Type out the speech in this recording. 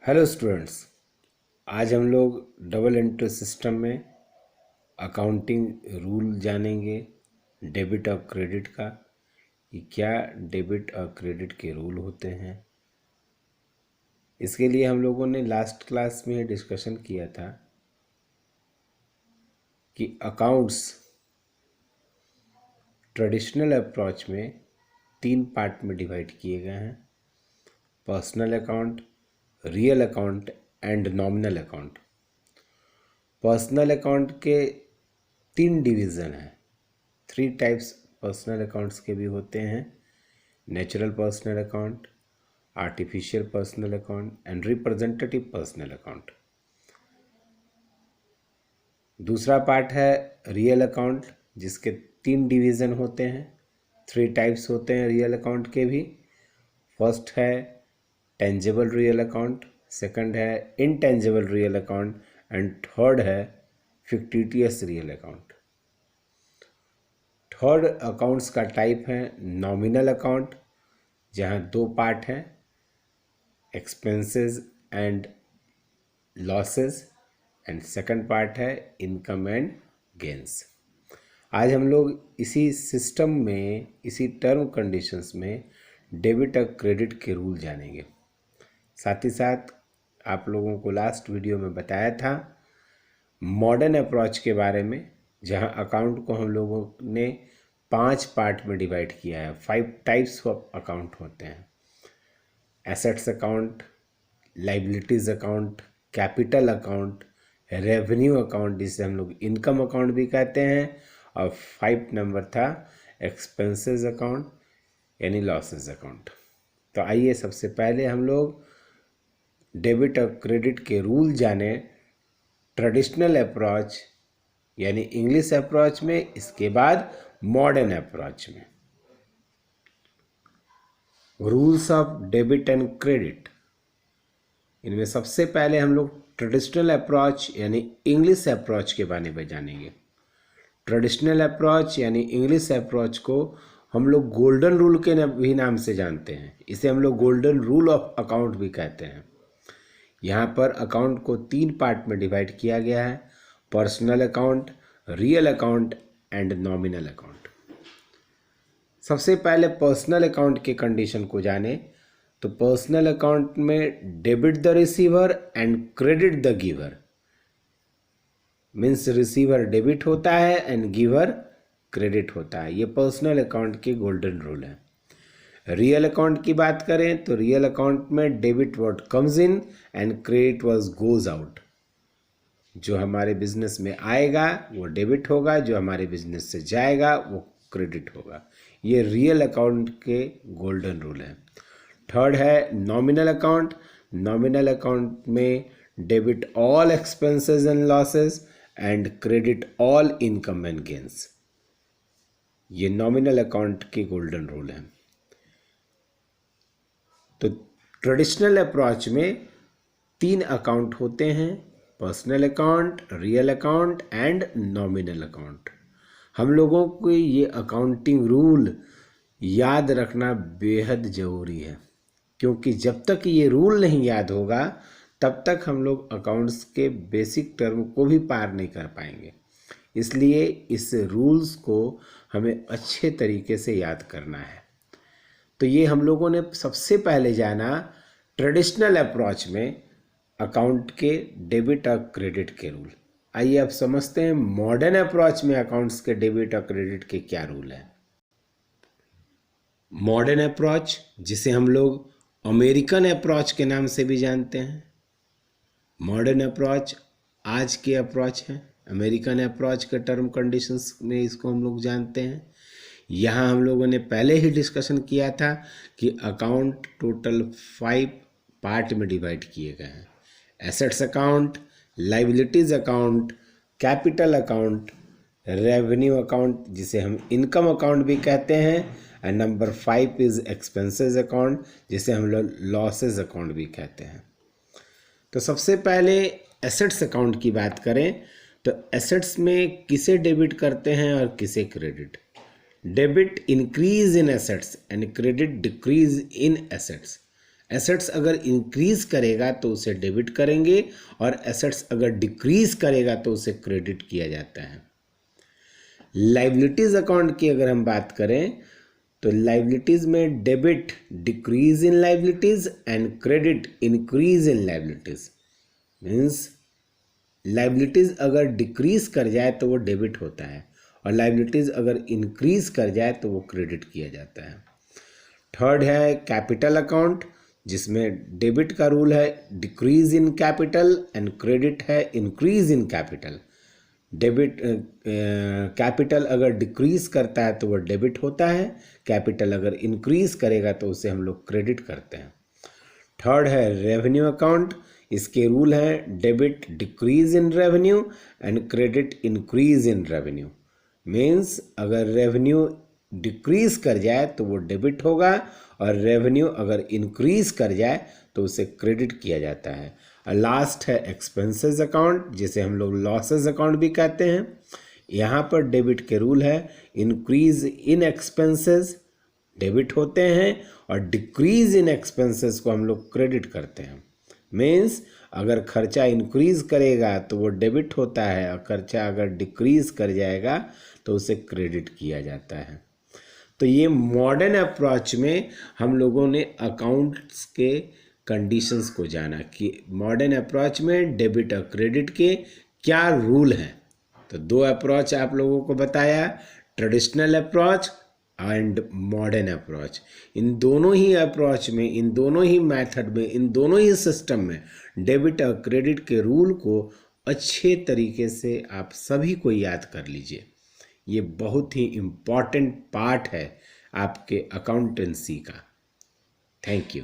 Hello students. आज हम लोग डबल एंट्री सिस्टम में अकाउंटिंग रूल जानेंगे डेबिट और क्रेडिट का, कि क्या डेबिट और क्रेडिट के रूल होते हैं। इसके लिए हम लोगों ने लास्ट क्लास में डिस्कशन किया था कि अकाउंट्स ट्रेडिशनल अप्रोच में 3 पार्ट में डिवाइड किए गए हैं: personal account, real account and nominal account. Personal account के 3 डिवीज़न हैं। 3 टाइप्स पर्सनल अकाउंट्स के भी होते हैं: natural personal account, artificial personal account and representative personal account. दूसरा पार्ट है रियल अकाउंट, जिसके 3 डिवीज़न होते हैं, 3 टाइप्स होते हैं रियल अकाउंट के भी। फर्स्ट है टेंजिबल रियल अकाउंट, सेकंड है intangible real account and third है fictitious real account. Third accounts का टाइप है नॉमिनल अकाउंट, जहाँ 2 पार्ट हैं: expenses and losses and second part है इनकम एंड गेंस। आज हम लोग इसी सिस्टम में, इसी टर्म कंडीशंस में डेबिट और क्रेडिट के रूल जानेंगे। साथ ही साथ आप लोगों को लास्ट वीडियो में बताया था मॉडर्न अप्रोच के बारे में, जहां अकाउंट को हम लोगों ने 5 पार्ट में डिवाइड किया है। 5 टाइप्स ऑफ अकाउंट होते हैं: assets account, liabilities account, capital account, revenue account, जिसे हम लोग इनकम अकाउंट भी कहते हैं, और 5 नंबर था एक्सपेंसेस अकाउंट यानी लॉसेस अकाउंट। तो आइए सबसे पहले हम लोग डेबिट और क्रेडिट के रूल जाने ट्रेडिशनल अप्रोच यानी इंग्लिश अप्रोच में, इसके बाद मॉडर्न अप्रोच में। Rules of debit and credit, इनमें सबसे पहले हम लोग ट्रेडिशनल अप्रोच यानी इंग्लिश अप्रोच के बारे में जानेंगे। ट्रेडिशनल अप्रोच यानी इंग्लिश अप्रोच को हम लोग गोल्डन रूल के भी नाम से जानते हैं। इसे हम लोग गोल्डन रूल ऑफ अकाउंट भी कहते हैं। यहाँ पर अकाउंट को 3 पार्ट में डिवाइड किया गया है: personal account, real account and nominal account. सबसे पहले पर्सनल अकाउंट के कंडीशन को जाने तो पर्सनल अकाउंट में debit the receiver and credit the giver, means receiver debit होता है एंड गिवर क्रेडिट होता है। ये पर्सनल अकाउंट के गोल्डन रूल है। रियल अकाउंट की बात करें तो रियल अकाउंट में debit what comes in and credit what goes out. जो हमारे बिजनेस में आएगा वो डेबिट होगा, जो हमारे बिजनेस से जाएगा वो क्रेडिट होगा। ये रियल अकाउंट के गोल्डन रूल है। थर्ड है नॉमिनल अकाउंट। नॉमिनल अकाउंट में debit all expenses and losses and credit all income and gains. ये नॉमिनल अकाउंट के गोल्डन रूल है। तो ट्रेडिशनल अप्रोच में 3 अकाउंट होते हैं: personal account, real account and nominal account. हम लोगों को ये अकाउंटिंग रूल याद रखना बेहद ज़रूरी है, क्योंकि जब तक ये रूल नहीं याद होगा तब तक हम लोग अकाउंट्स के बेसिक टर्म को भी पार नहीं कर पाएंगे। इसलिए इस रूल्स को हमें अच्छे तरीके से याद करना है। तो ये हम लोगों ने सबसे पहले जाना ट्रेडिशनल अप्रोच में अकाउंट के डेबिट और क्रेडिट के रूल। आइए अब समझते हैं मॉडर्न अप्रोच में अकाउंट्स के डेबिट और क्रेडिट के क्या रूल है। मॉडर्न अप्रोच, जिसे हम लोग अमेरिकन अप्रोच के नाम से भी जानते हैं। मॉडर्न अप्रोच आज के अप्रोच है। अमेरिकन अप्रोच के टर्म कंडीशंस में इसको हम लोग जानते हैं। यहाँ हम लोगों ने पहले ही डिस्कशन किया था कि अकाउंट टोटल 5 पार्ट में डिवाइड किए गए हैं: assets account, liabilities account, capital account, revenue account जिसे हम इनकम अकाउंट भी कहते हैं, and number 5 is expenses account जिसे हम लोग लॉसेस अकाउंट भी कहते हैं। तो सबसे पहले एसेट्स अकाउंट की बात करें तो एसेट्स में किसे डेबिट करते हैं और किसे credit. Debit increase in assets and credit decrease in assets. Assets अगर इंक्रीज करेगा तो उसे डेबिट करेंगे, और एसेट्स अगर डिक्रीज करेगा तो उसे क्रेडिट किया जाता है। लाइबिलिटीज अकाउंट की अगर हम बात करें तो लाइबिलिटीज में debit decrease in liabilities and credit increase in liabilities. Means liabilities अगर डिक्रीज कर जाए तो वो डेबिट होता है, और लाइबिलिटीज अगर इंक्रीज कर जाए तो वो क्रेडिट किया जाता है। थर्ड है कैपिटल अकाउंट, जिसमें डेबिट का रूल है decrease in capital and credit है increase in capital. Debit capital अगर डिक्रीज करता है तो वो डेबिट होता है, कैपिटल अगर इंक्रीज करेगा तो उसे हम लोग क्रेडिट करते हैं। थर्ड है रेवेन्यू अकाउंट, इसके रूल हैं debit decrease in revenue and credit increase in revenue. Means अगर रेवेन्यू डिक्रीज कर जाए तो वो डेबिट होगा, और रेवेन्यू अगर इंक्रीज कर जाए तो उसे क्रेडिट किया जाता है। और लास्ट है एक्सपेंसेस अकाउंट, जिसे हम लोग लॉसेस अकाउंट भी कहते हैं। यहाँ पर डेबिट के रूल है इंक्रीज इन एक्सपेंसेस डेबिट होते हैं, और डिक्रीज इन एक्सपेंसेस को हम लोग क्रेडिट करते हैं। मीन्स अगर खर्चा इंक्रीज करेगा तो वो डेबिट होता है, और खर्चा अगर डिक्रीज कर जाएगा तो उसे क्रेडिट किया जाता है। तो ये मॉडर्न अप्रोच में हम लोगों ने अकाउंट्स के कंडीशंस को जाना कि मॉडर्न अप्रोच में डेबिट और क्रेडिट के क्या रूल हैं। तो दो अप्रोच आप लोगों को बताया, traditional approach and modern approach. इन दोनों ही अप्रोच में, इन दोनों ही मेथड में, इन दोनों ही सिस्टम में डेबिट और क्रेडिट के रूल को अच्छे तरीके से आप सभी को याद कर लीजिए। ये बहुत ही इम्पॉर्टेंट पार्ट है आपके अकाउंटेंसी का। Thank you.